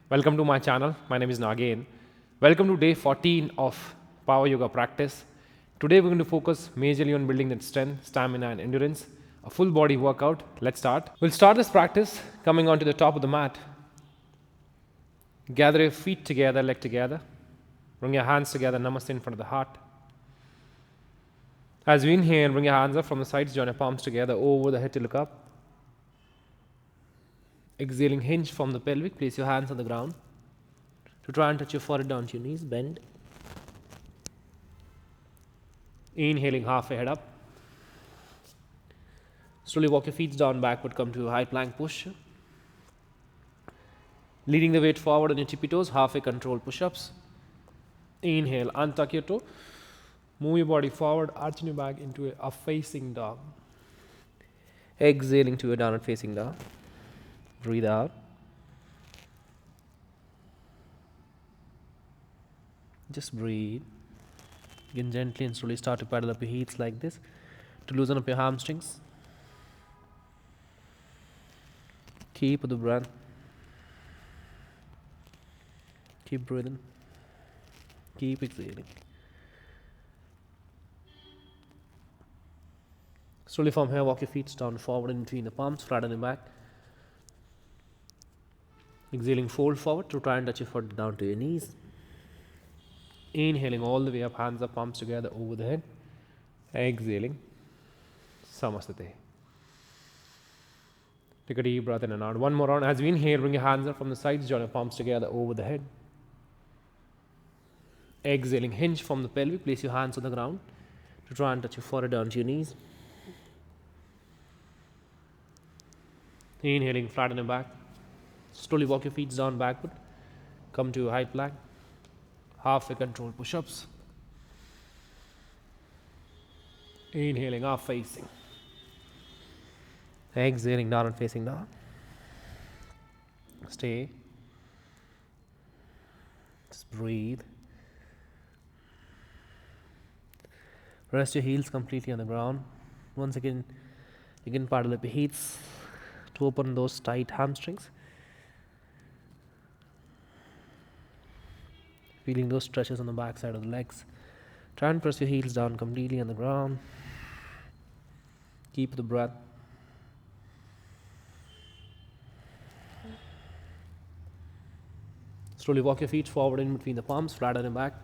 Welcome to my channel. My name is Nagain. Welcome to day 14 of Power Yoga practice. Today we're going to focus majorly on building that strength, stamina and endurance. A full body workout. Let's start. We'll start this practice coming onto the top of the mat. Gather your feet together, leg together. Bring your hands together, namaste in front of the heart. As we inhale, bring your hands up from the sides, join your palms together over the head to look up. Exhaling, hinge from the pelvic, place your hands on the ground. To try and touch your forehead down to your knees, bend. Inhaling, halfway head up. Slowly walk your feet down backward, come to a high plank posture. Leading the weight forward on your tippy toes, halfway control push-ups. Inhale, untuck your toe. Move your body forward, arching your back into a facing dog. Exhaling to a downward facing dog. Breathe out. Just breathe. Again, gently and slowly start to paddle up your heels like this to loosen up your hamstrings. Keep the breath. Keep breathing. Keep exhaling. Slowly from here, walk your feet down forward in between the palms, flatten your back. Exhaling, fold forward to try and touch your foot down to your knees. Inhaling all the way up, hands up, palms together over the head. Exhaling, Samasthite. Take a deep breath in and out. One more round. As we inhale, bring your hands up from the sides, join your palms together over the head. Exhaling, hinge from the pelvic, place your hands on the ground to try and touch your forehead down to your knees. Inhaling, flatten your back. Slowly walk your feet down backward. Come to a high plank. Halfway control push-ups. Inhaling, half facing. Exhaling, downward facing dog. Stay. Just breathe. Rest your heels completely on the ground. Once again, you can paddle up your heels to open those tight hamstrings. Feeling those stretches on the back side of the legs. Try and press your heels down completely on the ground. Keep the breath. Slowly walk your feet forward in between the palms, flat on your back.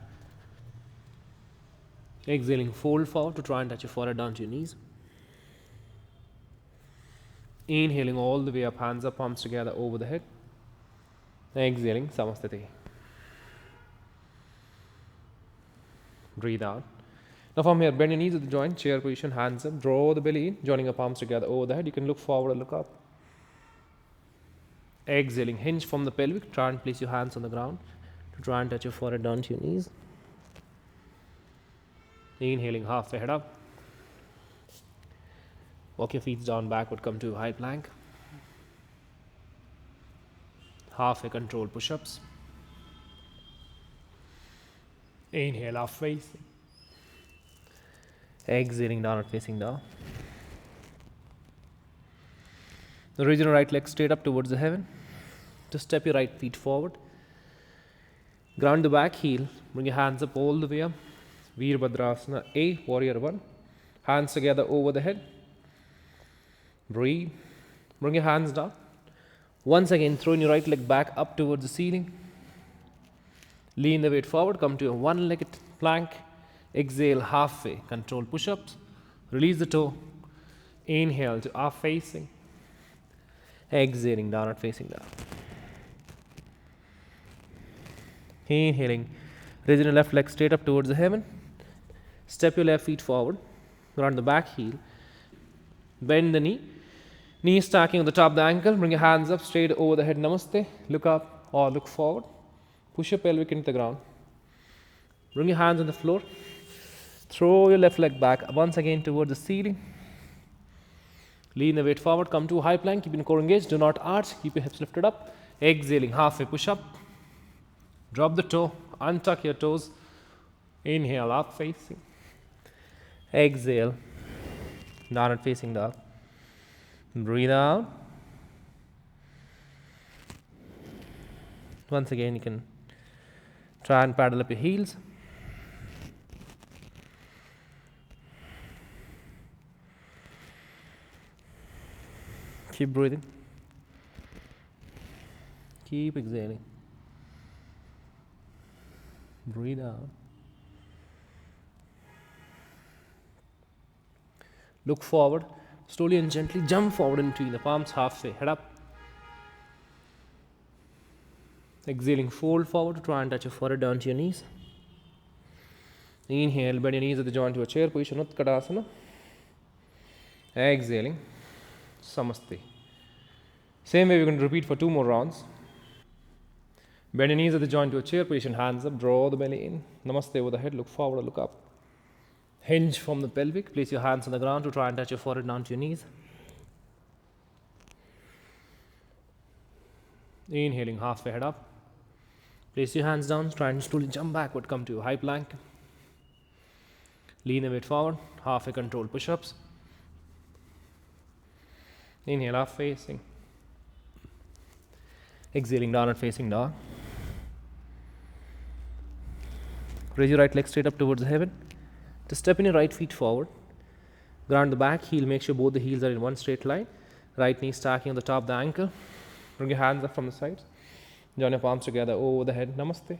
Exhaling, fold forward to try and touch your forehead down to your knees. Inhaling all the way up, hands up, palms together over the head. Exhaling, Samasthite. Breathe out. Now from here, bend your knees at the joint, chair position, hands up, draw the belly in, joining your palms together over the head. You can look forward or look up. Exhaling, hinge from the pelvic, try and place your hands on the ground to try and touch your forehead down to your knees. Inhaling, halfway head up. Walk your feet down backward, come to a high plank. Halfway control push-ups. Inhale, half facing. Exhaling, downward facing dog. Now raise your right leg straight up towards the heaven. Just step your right feet forward. Ground the back heel. Bring your hands up all the way up. Veerbhadrasana A, warrior one. Hands together over the head. Breathe. Bring your hands down. Once again, throw your right leg back up towards the ceiling. Lean the weight forward, come to a one-legged plank. Exhale, halfway, control push-ups. Release the toe. Inhale to half facing. Exhaling, downward facing down. Inhaling, raising your left leg straight up towards the heaven. Step your left feet forward. Ground the back heel. Bend the knee. Knee stacking on the top of the ankle. Bring your hands up straight over the head. Namaste. Look up or look forward. Push your pelvic into the ground. Bring your hands on the floor. Throw your left leg back once again towards the ceiling. Lean the weight forward. Come to a high plank. Keep your core engaged. Do not arch. Keep your hips lifted up. Exhaling, halfway push up. Drop the toe. Untuck your toes. Inhale, up facing. Exhale, downward facing dog. Breathe out. Once again, you can try and paddle up your heels. Keep breathing. Keep exhaling. Breathe out. Look forward. Slowly and gently jump forward in between the palms halfway. Head up. Exhaling, fold forward to try and touch your forehead down to your knees. Inhale, bend your knees at the joint to a chair position, Utkatasana. Exhaling, Samaste. Same way we're going to repeat for 2 more rounds. Bend your knees at the joint to a chair position, hands up, draw the belly in. Namaste over the head, look forward or look up. Hinge from the pelvic, place your hands on the ground to try and touch your forehead down to your knees. Inhaling, halfway, head up. Place your hands down, try and slowly jump backward, come to a high plank. Lean the weight forward, halfway control push-ups. Inhale, up facing. Exhaling, downward facing dog. Raise your right leg straight up towards the heaven. To step in your right feet forward. Ground the back heel, make sure both the heels are in one straight line. Right knee stacking on the top of the ankle. Bring your hands up from the sides. Join your palms together over the head. Namaste.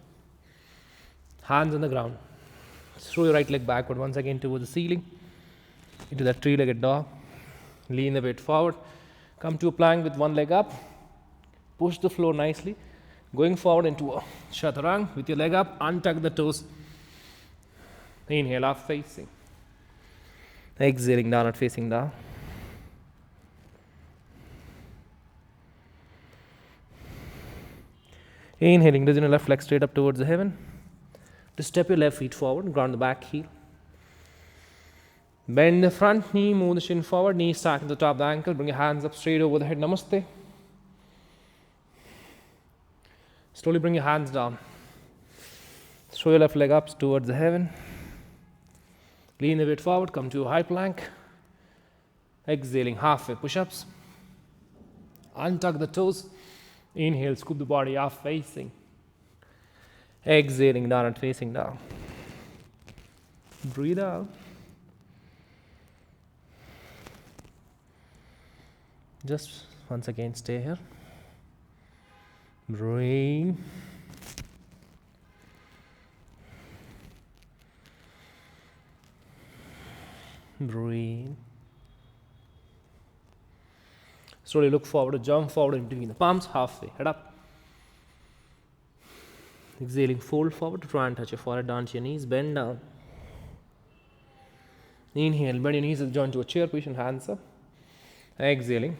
Hands on the ground. Throw your right leg backward once again towards the ceiling. Into that three-legged dog. Lean the weight forward. Come to a plank with one leg up. Push the floor nicely. Going forward into a chaturanga with your leg up. Untuck the toes. Inhale, up facing. Exhaling, downward facing down. Inhaling, raise your left leg straight up towards the heaven. To step your left feet forward, ground the back heel. Bend the front knee, move the shin forward, knee stack at the top of the ankle. Bring your hands up straight over the head. Namaste. Slowly bring your hands down. Throw your left leg up towards the heaven. Lean the weight forward, come to a high plank. Exhaling, halfway push-ups. Untuck the toes. Inhale, scoop the body up facing. Exhaling, downward facing down. Breathe out. Just once again, stay here. Breathe. Breathe. Slowly look forward, jump forward in between the palms, halfway, head up. Exhaling, fold forward to try and touch your forehead down to your knees, bend down. Inhale, bend your knees at the joint to a chair position, hands up. Exhaling,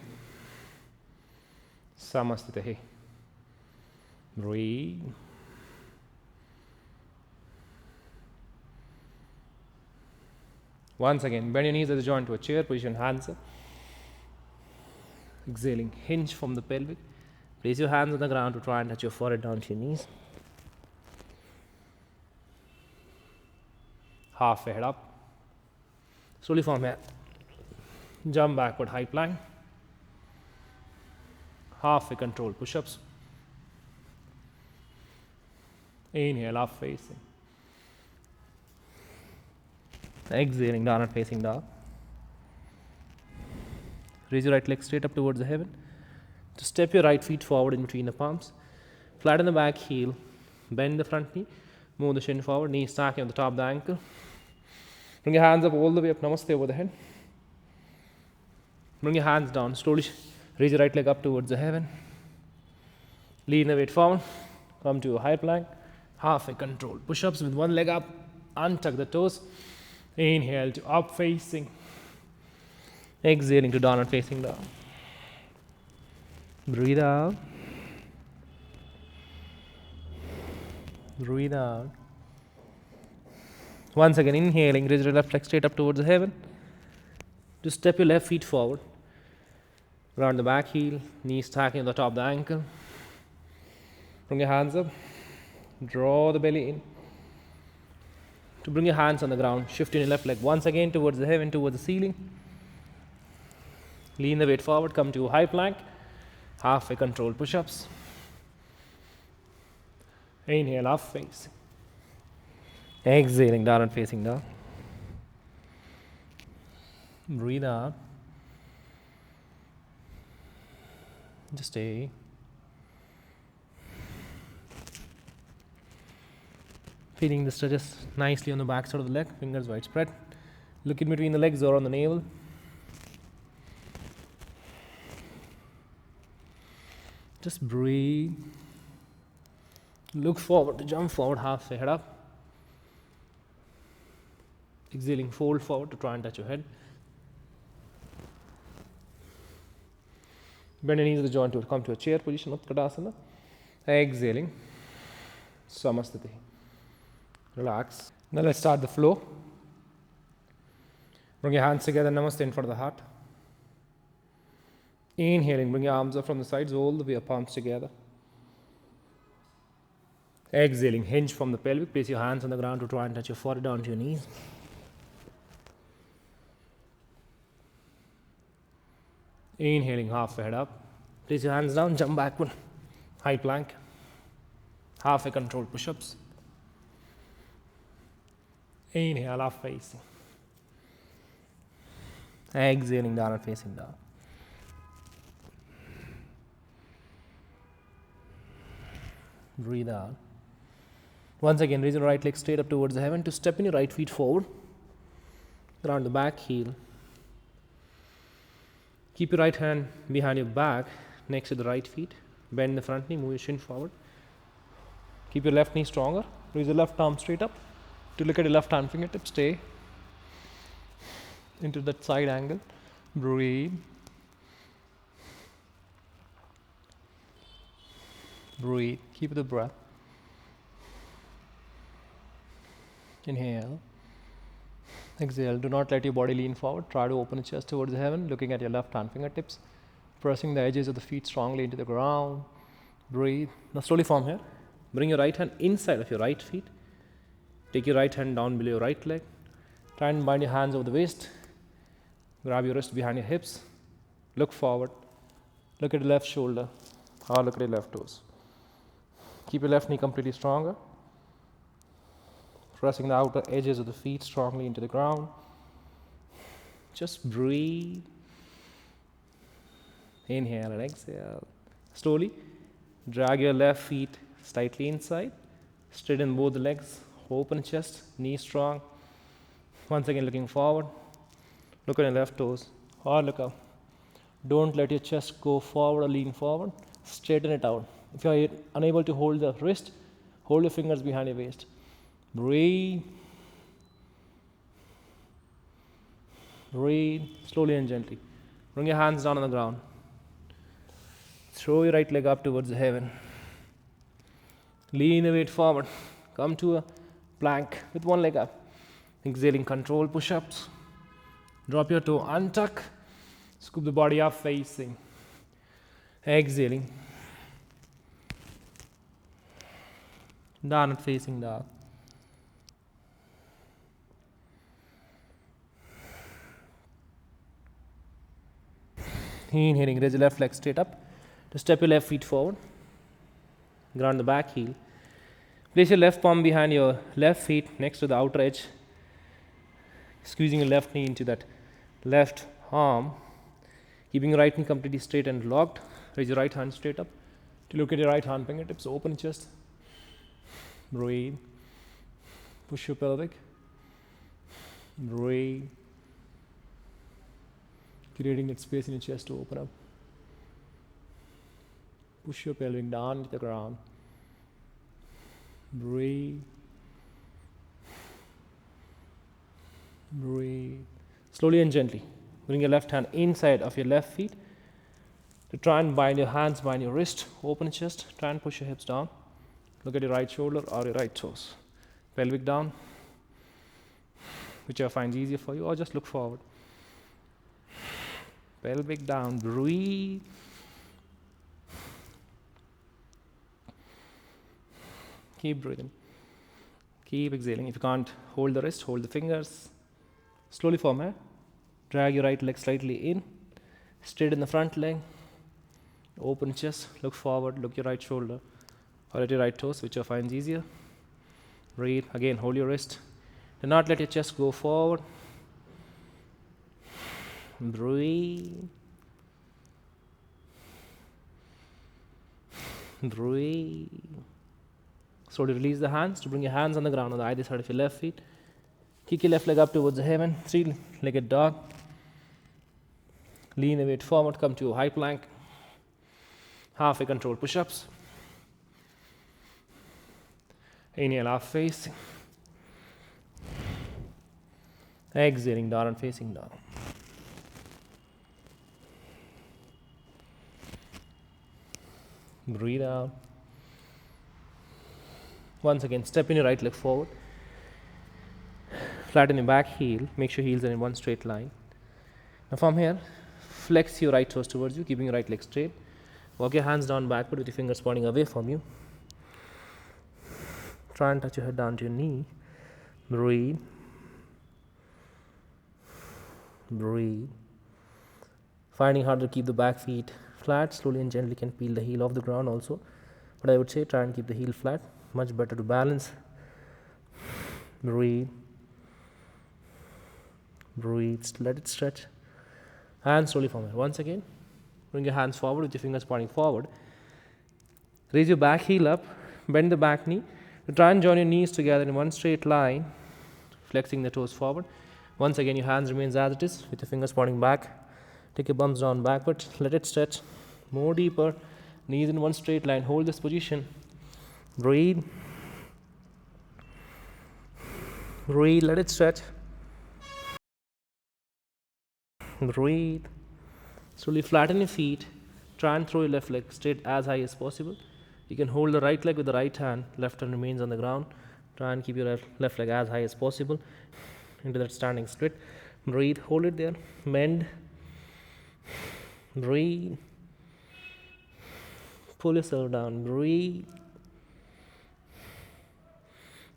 Samastite. Breathe. Once again, bend your knees at the joint to a chair position, hands up. Exhaling, hinge from the pelvic. Place your hands on the ground to try and touch your forehead down to your knees. Halfway, head up. Slowly from here, jump backward, high plank. Halfway control push-ups. Inhale, up facing. Exhaling, downward facing dog. Raise your right leg straight up towards the heaven. To step your right feet forward in between the palms. Flatten the back heel. Bend the front knee. Move the shin forward. Knee stacking on the top of the ankle. Bring your hands up all the way up. Namaste over the head. Bring your hands down. Slowly raise your right leg up towards the heaven. Lean the weight forward. Come to a high plank. Halfway control. Push-ups with one leg up. Untuck the toes. Inhale to up facing. Exhaling to downward facing dog. Breathe out. Breathe out. Once again, inhaling, raise your left leg straight up towards the heaven. Just step your left feet forward. Ground the back heel, knees stacking on the top of the ankle. Bring your hands up. Draw the belly in. To bring your hands on the ground, shift in your left leg once again towards the heaven, towards the ceiling. Lean the weight forward, come to a high plank. Halfway control push-ups. Inhale, up facing. Exhaling, down and facing down. Breathe out. Just stay. Feeling the stretches nicely on the back side of the leg, fingers widespread. Look in between the legs or on the navel. Just breathe. Look forward to jump forward, halfway, head up. Exhaling, fold forward to try and touch your head. Bend your knees to the joint to come to a chair position, Utkatasana. Exhaling, Samasthiti. Relax. Now let's start the flow. Bring your hands together, Namaste in front of the heart. Inhaling, bring your arms up from the sides, all the way up, palms together. Exhaling, hinge from the pelvic, place your hands on the ground to try and touch your forehead down to your knees. Inhaling, halfway head up. Place your hands down, jump backward. High plank. Halfway controlled push-ups. Inhale, up facing. Exhaling, down and facing down. Breathe out. Once again, raise your right leg straight up towards the heaven to step in your right feet forward. Ground the back heel. Keep your right hand behind your back next to the right feet. Bend the front knee, move your shin forward. Keep your left knee stronger. Raise your left arm straight up to look at your left hand fingertip. Stay into that side angle. Breathe. Breathe. Keep the breath. Inhale. Exhale. Do not let your body lean forward. Try to open the chest towards the heaven, looking at your left hand fingertips, pressing the edges of the feet strongly into the ground. Breathe. Now slowly from here, bring your right hand inside of your right feet. Take your right hand down below your right leg. Try and bind your hands over the waist. Grab your wrist behind your hips. Look forward. Look at your left shoulder or look at your left toes. Keep your left knee completely stronger. Pressing the outer edges of the feet strongly into the ground. Just breathe. Inhale and exhale. Slowly drag your left feet slightly inside. Straighten both the legs. Open chest. Knees strong. Once again looking forward. Look at your left toes or look up. Don't let your chest go forward or lean forward. Straighten it out. If you are unable to hold the wrist, hold your fingers behind your waist. Breathe. Breathe slowly and gently. Bring your hands down on the ground. Throw your right leg up towards the heaven. Lean the weight forward. Come to a plank with one leg up. Exhaling, control push-ups. Drop your toe, untuck. Scoop the body up facing. Exhaling. Down and facing down. Inhaling, raise your left leg straight up. To step your left feet forward. Ground the back heel. Place your left palm behind your left feet next to the outer edge. Squeezing your left knee into that left arm. Keeping your right knee completely straight and locked. Raise your right hand straight up. To look at your right hand fingertips. Open chest. Breathe. Push your pelvic. Breathe. Creating that space in your chest to open up. Push your pelvic down to the ground. Breathe. Breathe. Slowly and gently. Bring your left hand inside of your left feet. To try and bind your hands behind your wrist. Open chest. Try and push your hips down. Look at your right shoulder or your right toes. Pelvic down. Whichever finds easier for you, or just look forward. Pelvic down. Breathe. Keep breathing. Keep exhaling. If you can't hold the wrist, hold the fingers. Slowly from here. Drag your right leg slightly in. Straighten the front leg. Open chest. Look forward. Look your right shoulder. or at your right toes, whichever finds easier. Breathe. Again, hold your wrist. Do not let your chest go forward. Breathe. Breathe. Slowly release the hands to bring your hands on the ground on the either side of your left feet. Kick your left leg up towards the heaven. Three-legged dog. Lean the weight forward. Come to a high plank. Halfway control push-ups. Inhale, half facing. Exhaling, down and facing down. Breathe out. Once again, step in your right leg forward. Flatten your back heel. Make sure heels are in one straight line. Now from here, flex your right toes towards you, keeping your right leg straight. Walk your hands down backward with your fingers pointing away from you. Try and touch your head down to your knee. Breathe. Breathe. Finding hard to keep the back feet flat, slowly and gently can peel the heel off the ground also. But I would say try and keep the heel flat. Much better to balance. Breathe. Breathe. Let it stretch. And slowly from here. Once again, bring your hands forward with your fingers pointing forward. Raise your back heel up. Bend the back knee. Try and join your knees together in one straight line, flexing the toes forward. Once again, your hands remains as it is with your fingers pointing back. Take your bums down backwards. Let it stretch. More deeper. Knees in one straight line. Hold this position. Breathe. Breathe. Let it stretch. Breathe. Slowly flatten your feet. Try and throw your left leg straight as high as possible. You can hold the right leg with the right hand. Left hand remains on the ground. Try and keep your left leg as high as possible into that standing split. Breathe. Hold it there. Bend. Breathe. Pull yourself down. Breathe.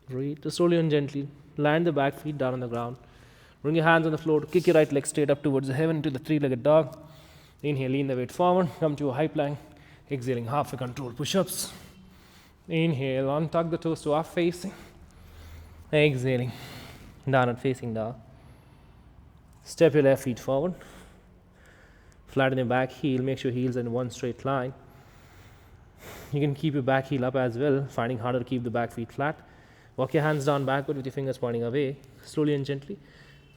Breathe. Just slowly and gently land the back feet down on the ground. Bring your hands on the floor. Kick your right leg straight up towards the heaven into the three-legged dog. Inhale, lean the weight forward. Come to a high plank. Exhaling, halfway control push-ups. Inhale, untuck the toes to half facing. Exhaling, down and facing down. Step your left feet forward. Flatten your back heel. Make sure heels are in one straight line. You can keep your back heel up as well, finding harder to keep the back feet flat. Walk your hands down backward with your fingers pointing away. Slowly and gently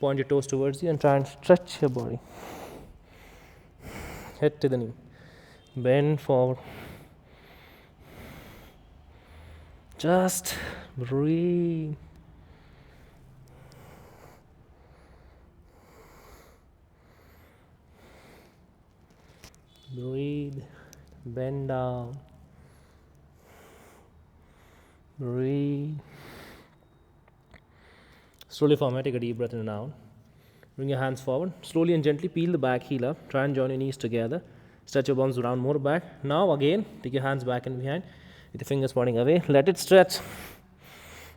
point your toes towards you and try and stretch your body. Head to the knee. Bend forward. Just breathe. Breathe. Bend down. Breathe. Slowly from here, take a deep breath in and out. Bring your hands forward. Slowly and gently peel the back heel up. Try and join your knees together. Stretch your bums around more back. Now again, take your hands back and behind with your fingers pointing away. Let it stretch.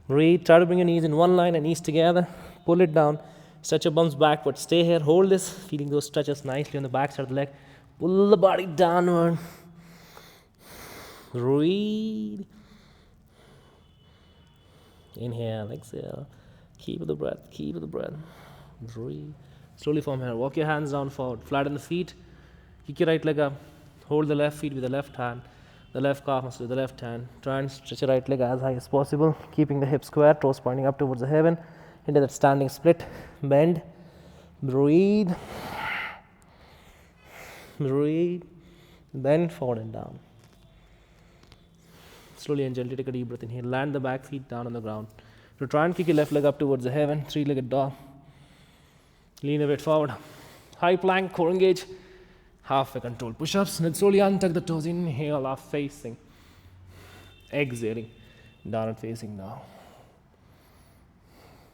Breathe. Try to bring your knees in one line and knees together. Pull it down. Stretch your bums backward. Stay here. Hold this. Feeling those stretches nicely on the back side of the leg. Pull the body downward. Breathe. Inhale. Exhale. Keep the breath. Keep the breath. Breathe. Slowly from here. Walk your hands down forward. Flatten the feet. Kick your right leg up. Hold the left feet with the left hand. The left calf muscle with the left hand. Try and stretch your right leg as high as possible. Keeping the hips square. Toes pointing up towards the heaven. Into that standing split. Bend. Breathe. Breathe. Bend forward and down. Slowly and gently take a deep breath in here. Land the back feet down on the ground. So try and kick your left leg up towards the heaven. Three-legged dog. Lean a bit forward. High plank, core engage. Halfway control push-ups. And then slowly untuck the toes. Inhale, up facing. Exhaling. Down and facing now.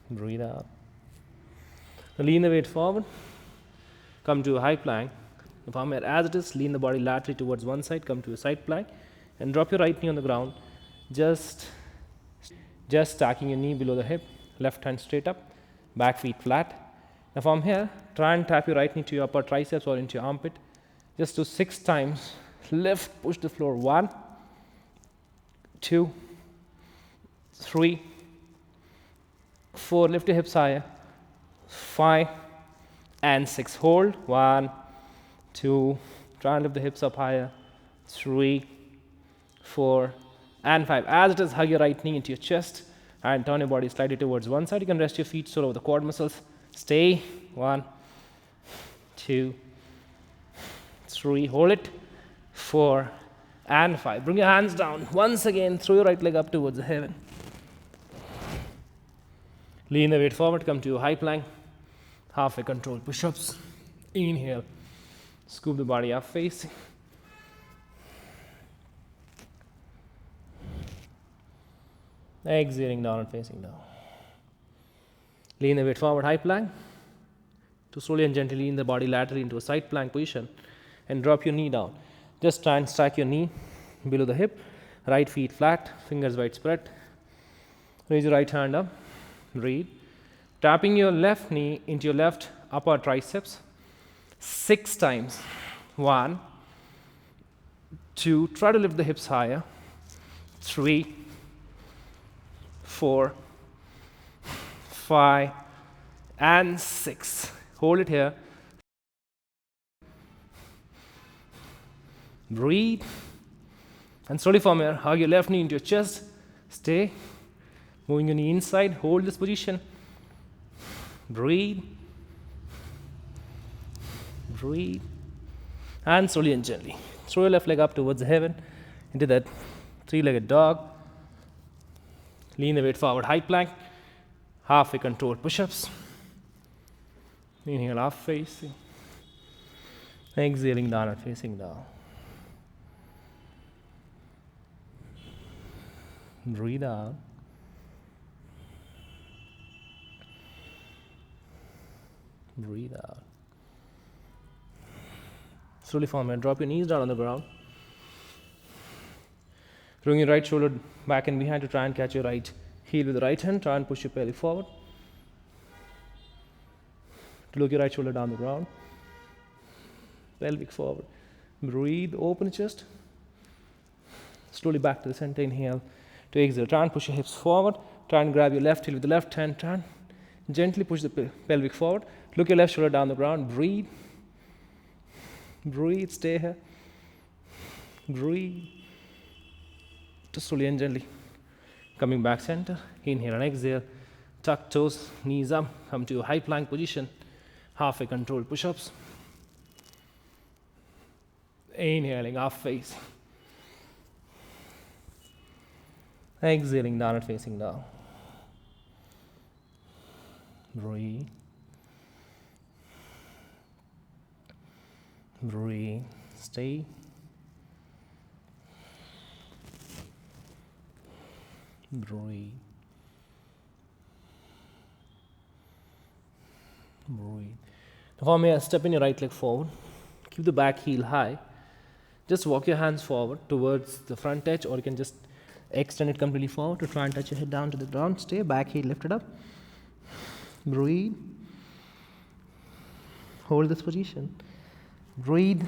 Breathe out. Now lean the weight forward. Come to a high plank. From here, as it is, lean the body laterally towards one side. Come to a side plank. And drop your right knee on the ground. Just stacking your knee below the hip. Left hand straight up. Back feet flat. Now from here, try and tap your right knee to your upper triceps or into your armpit. Just do 6 times. Lift, push the floor. 1, 2, 3, 4. Lift your hips higher. 5 and 6. Hold. 1, 2. Try and lift the hips up higher. 3, 4, and 5. As it is, hug your right knee into your chest and turn your body slightly towards one side. You can rest your feet sole over the quad muscles. Stay. 1, 2, 3. Hold it. 4 and 5. Bring your hands down. Once again, throw your right leg up towards the heaven. Lean the weight forward. Come to your high plank. Halfway control push-ups. Inhale. Scoop the body up facing. Exhaling down and facing down. Lean the weight forward, high plank. To slowly and gently lean the body laterally into a side plank position and drop your knee down. Just try and stack your knee below the hip. Right feet flat, fingers wide spread. Raise your right hand up. Breathe. Tapping your left knee into your left upper triceps 6 times. 1, 2. Try to lift the hips higher. 3, 4, 5, and 6. Hold it here. Breathe. And slowly from here, hug your left knee into your chest. Stay. Moving your knee inside. Hold this position. Breathe. Breathe. And slowly and gently throw your left leg up towards the heaven into that 3-legged dog. Lean the weight forward, high plank. Halfway control push-ups. Inhale, up facing. Exhaling down and facing down. Breathe out. Breathe out. Slowly from here, drop your knees down on the ground. Bring your right shoulder back and behind to try and catch your right heel with the right hand. Try and push your pelvic forward. To look your right shoulder down the ground. Pelvic forward. Breathe, open chest. Slowly back to the center. Inhale to exhale. Try and push your hips forward. Try and grab your left heel with the left hand. Try and gently push the pelvic forward. Look your left shoulder down the ground. Breathe. Breathe. Stay here. Breathe. Just slowly and gently coming back center. Inhale and exhale. Tuck toes, knees up. Come to a high plank position. Halfway control push-ups. Inhaling, up facing. Exhaling, down and facing down. Breathe. Breathe. Stay. Breathe. Breathe. Now from here, step in your right leg forward. Keep the back heel high. Just walk your hands forward towards the front edge, or you can just extend it completely forward to try and touch your head down to the ground. Stay, back heel lifted up. Breathe. Hold this position. Breathe.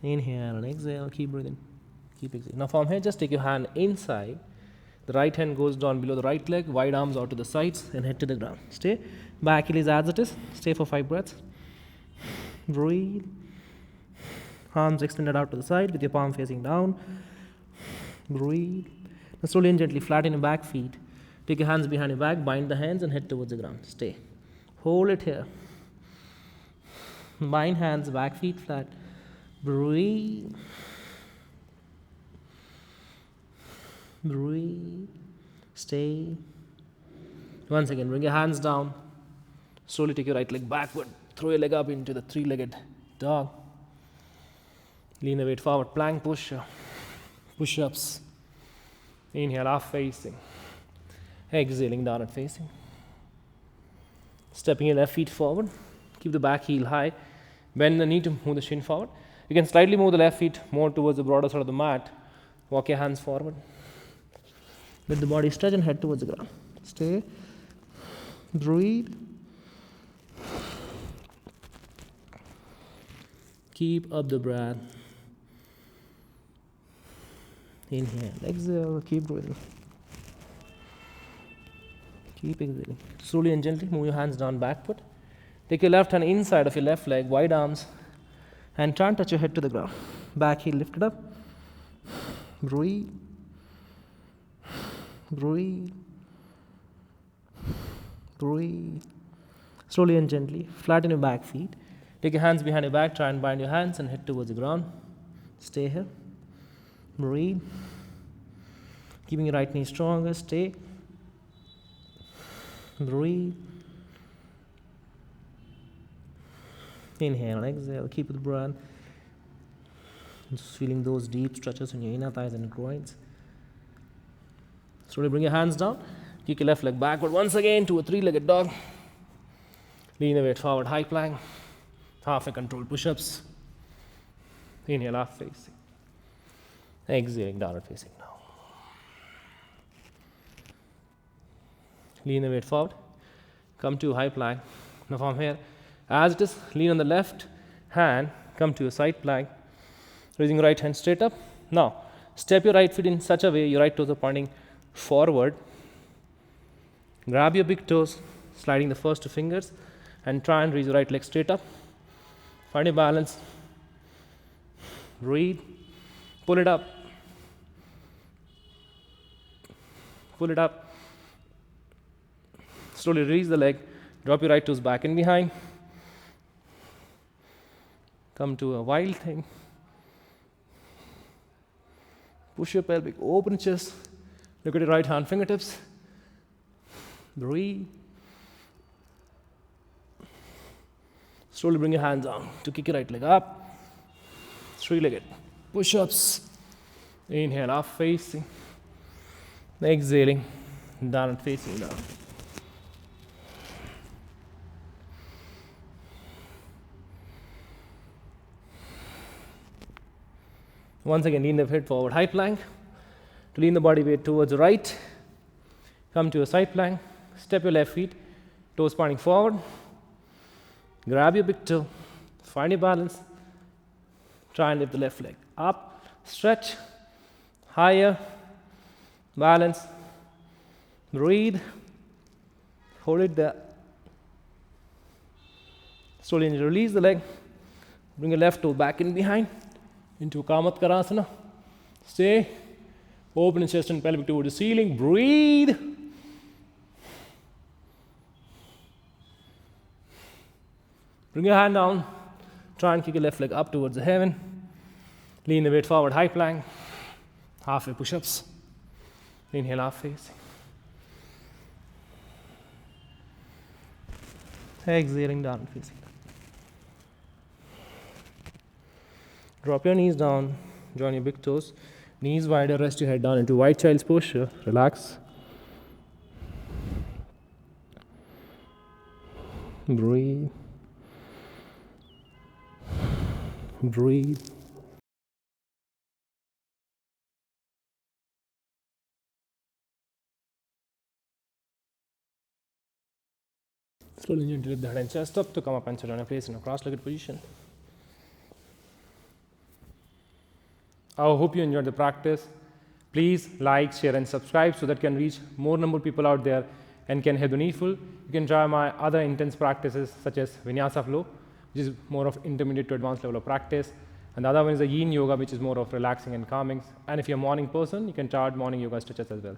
Inhale and exhale. Keep breathing. Keep exhaling. Now from here, just take your hand inside. The right hand goes down below the right leg. Wide arms out to the sides and head to the ground. Stay. Back heel is as it is. Stay for 5 breaths. Breathe. Arms extended out to the side with your palm facing down. Breathe. Now slowly and gently flatten your back feet. Take your hands behind your back. Bind the hands and head towards the ground. Stay. Hold it here. Bind hands, back feet flat. Breathe. Breathe. Stay. Once again, bring your hands down. Slowly take your right leg backward. Throw your leg up into the 3-legged dog. Lean the weight forward. Plank push-ups. Inhale, up facing. Exhaling, down and facing. Stepping your left feet forward. Keep the back heel high. Bend the knee to move the shin forward. You can slightly move the left feet more towards the broader side of the mat. Walk your hands forward. Let the body stretch and head towards the ground. Stay. Breathe. Keep up the breath. Inhale, exhale, keep breathing. Keep exhaling. Slowly and gently move your hands down backward. Take your left hand inside of your left leg, wide arms, and try and touch your head to the ground. Back heel lifted up. Breathe. Breathe. Breathe. Slowly and gently flatten your back feet. Take your hands behind your back, try and bind your hands and head towards the ground. Stay here. Breathe. Keeping your right knee stronger. Stay. Breathe. Inhale, exhale. Keep the breath. Just feeling those deep stretches in your inner thighs and groins. Slowly bring your hands down. Kick your left leg backward once again to a three-legged dog. Lean the weight forward, high plank. Half a controlled push-ups. Inhale, half facing. Exhaling, downward facing now. Lean the weight forward. Come to a high plank. Now from here, as it is, lean on the left hand. Come to a side plank. Raising your right hand straight up. Now, step your right foot in such a way your right toes are pointing forward. Grab your big toes, sliding the first two fingers, and try and raise your right leg straight up. Find your balance. Breathe. Pull it up. Pull it up. Slowly release the leg. Drop your right toes back and behind. Come to a wild thing. Push your pelvic, open chest. Look at your right hand fingertips. Breathe. Slowly bring your hands down to kick your right leg up. Three-legged push-ups. Inhale, up facing. Exhaling, down and facing down. Once again, lean the head forward, high plank. To lean the body weight towards the right. Come to a side plank. Step your left feet, toes pointing forward. Grab your big toe. Find your balance. Try and lift the left leg up. Stretch. Higher. Balance. Breathe. Hold it there. Slowly release the leg. Bring your left toe back in behind. Into Kamatkarasana. Stay. Open chest and pelvic towards the ceiling. Breathe. Bring your hand down. Try and kick your left leg up towards the heaven. Lean the weight forward, high plank. Halfway push-ups. Inhale, half facing. Exhaling, down facing. Drop your knees down. Join your big toes. Knees wider, rest your head down into wide child's posture. Relax. Breathe. Breathe. Slowly and gently lift the head and chest up to come up and sit on your face in a cross-legged position. I hope you enjoyed the practice. Please like, share and subscribe so that can reach more number of people out there and can have the needful. You can try my other intense practices such as Vinyasa flow, which is more of intermediate to advanced level of practice. And the other one is the yin yoga, which is more of relaxing and calming. And if you're a morning person, you can try out morning yoga stretches as well.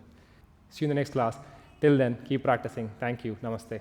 See you in the next class. Till then, keep practicing. Thank you. Namaste.